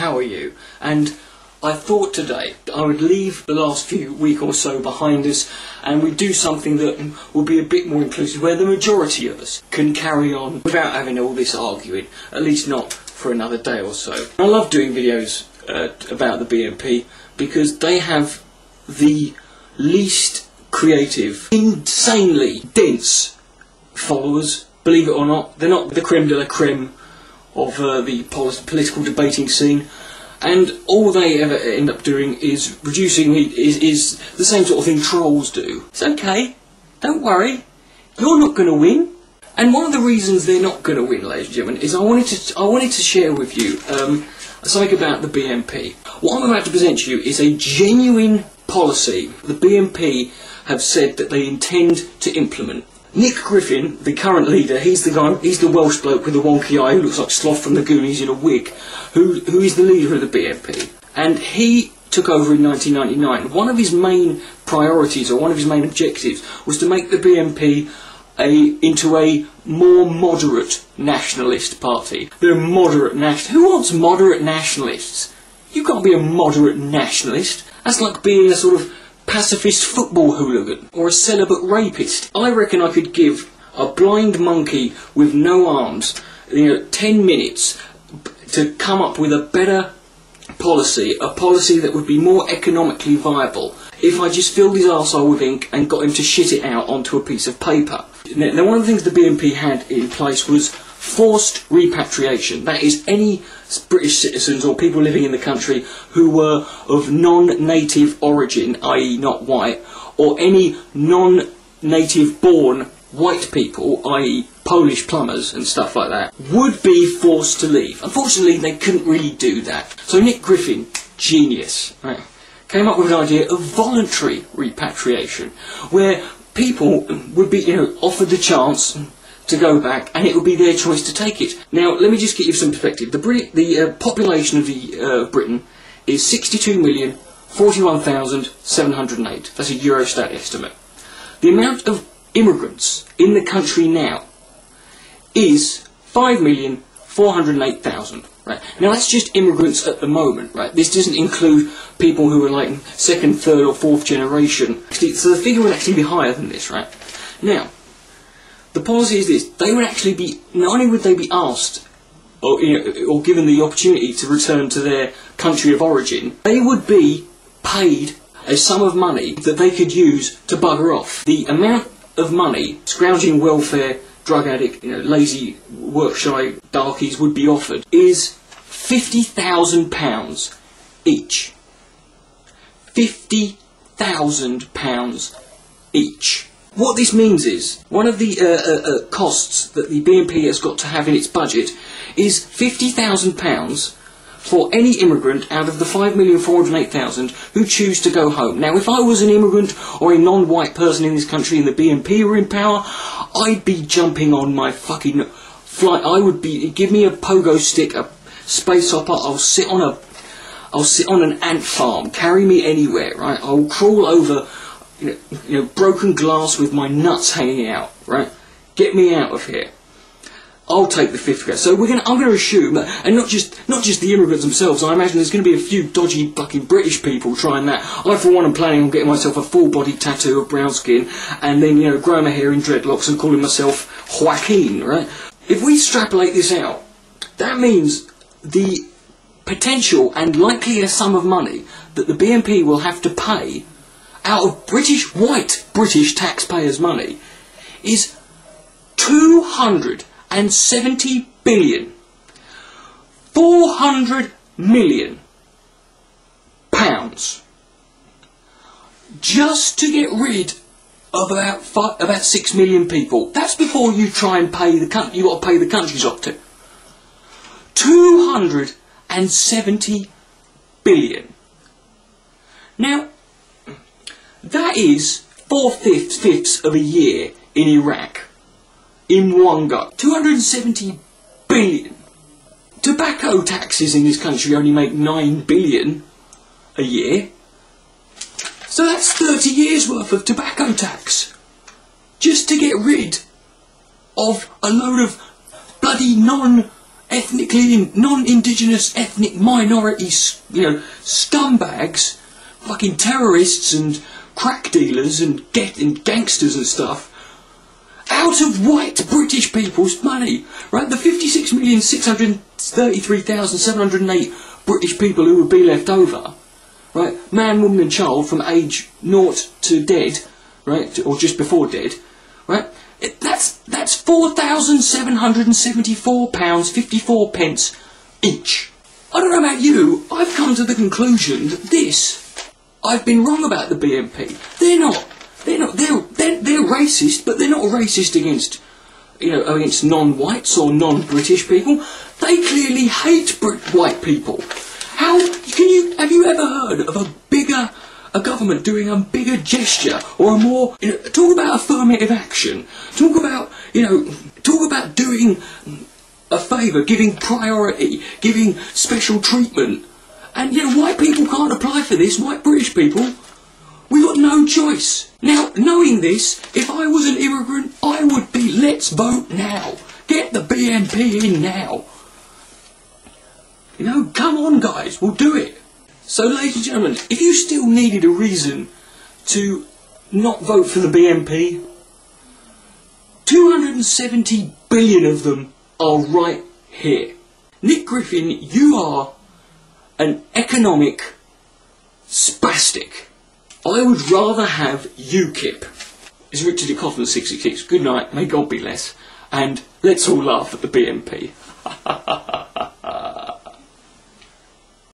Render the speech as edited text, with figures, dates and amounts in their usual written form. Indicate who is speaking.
Speaker 1: how are you? And I thought today I would leave the last week or so behind us and we'd do something that would be a bit more inclusive, where the majority of us can carry on without having all this arguing, at least not for another day or so. I love doing videos about the BNP because they have the least creative, insanely dense followers, believe it or not. They're not the creme de la creme of the political debating scene, and all they ever end up doing is producing is the same sort of thing trolls do. It's okay, don't worry, you're not going to win. And one of the reasons they're not going to win, ladies and gentlemen, is I wanted to share with you something about the BNP. What I'm about to present to you is a genuine policy the BNP have said that they intend to implement. Nick Griffin, the current leader, he's the Welsh bloke with the wonky eye who looks like Sloth from the Goonies in a wig, who is the leader of the BNP. And he took over in 1999. One of his main priorities, or one of his main objectives, was to make the BNP into a more moderate nationalist party. They're moderate nationalists. Who wants moderate nationalists? You can't be a moderate nationalist. That's like being a sort of pacifist football hooligan or a celibate rapist. I reckon I could give a blind monkey with no arms, 10 minutes to come up with a better policy, a policy that would be more economically viable, if I just filled his arsehole with ink and got him to shit it out onto a piece of paper. Now, one of the things the BNP had in place was forced repatriation. That is, any British citizens or people living in the country who were of non-native origin, i.e. not white, or any non-native born white people, i.e. Polish plumbers and stuff like that, would be forced to leave. Unfortunately, they couldn't really do that. So Nick Griffin, genius, right, came up with an idea of voluntary repatriation, where people would be offered the chance to go back, and it would be their choice to take it. Now, let me just give you some perspective. The population of Britain is 62,041,708. That's a Eurostat estimate. The amount of immigrants in the country now is 5,408,000. Right. Now, that's just immigrants at the moment. Right. This doesn't include people who are like second, third, or fourth generation. So the figure would actually be higher than this. Right. Now, the policy is this: they would actually be, not only would they be asked or given the opportunity to return to their country of origin, they would be paid a sum of money that they could use to bugger off. The amount of money scrounging welfare, drug addict, lazy, work-shy darkies would be offered is £50,000 each. £50,000 each. What this means is, one of the costs that the BNP has got to have in its budget is £50,000 for any immigrant out of the 5,408,000 who choose to go home. Now, if I was an immigrant or a non-white person in this country and the BNP were in power, I'd be jumping on my fucking flight. Give me a pogo stick, a space hopper, I'll sit on an ant farm, carry me anywhere, right? I'll crawl over broken glass with my nuts hanging out, right? Get me out of here. I'll take the fifth grade. So I'm going to assume, and not just the immigrants themselves. I imagine there's going to be a few dodgy fucking British people trying that. I, for one, am planning on getting myself a full-body tattoo of brown skin, and then growing my hair in dreadlocks and calling myself Joaquin, right? If we extrapolate this out, that means the potential and likely sum of money that the BNP will have to pay out of white British taxpayers' money is 270 billion, 400 million pounds, just to get rid of about 6 million people. That's before you try and pay the country. You got to pay the countries off to 270 billion. Now, that is 4/5 of a year in Iraq. In one go. 270 billion. Tobacco taxes in this country only make 9 billion a year. So that's 30 years worth of tobacco tax. Just to get rid of a load of bloody ethnically non-indigenous ethnic minorities, you know, scumbags, fucking terrorists and crack dealers and gangsters and stuff, out of white British people's money, right? The 56,633,708 British people who would be left over, right? Man, woman and child from age 0 to dead, right? Or just before dead, right? That's £4,774.54 each. I don't know about you, I've come to the conclusion that I've been wrong about the BNP. They're racist, but they're not racist against, you know, against non-whites or non-British people. They clearly hate white people. Have you ever heard of a government doing a bigger gesture or a more, you know, talk about affirmative action, talk about doing a favour, giving priority, giving special treatment, and you know, white people can't apply for this, white British people, we've got no choice. Now, knowing this, if I was an immigrant, I would be, let's vote now, get the BNP in now. You know, come on guys, we'll do it. So ladies and gentlemen, if you still needed a reason to not vote for the BNP, 270 billion of them are right here. Nick Griffin, you are an economic spastic. I would rather have UKIP. It's Richard D. Coffin 66. Good night, may God be less, and let's all laugh at the BNP.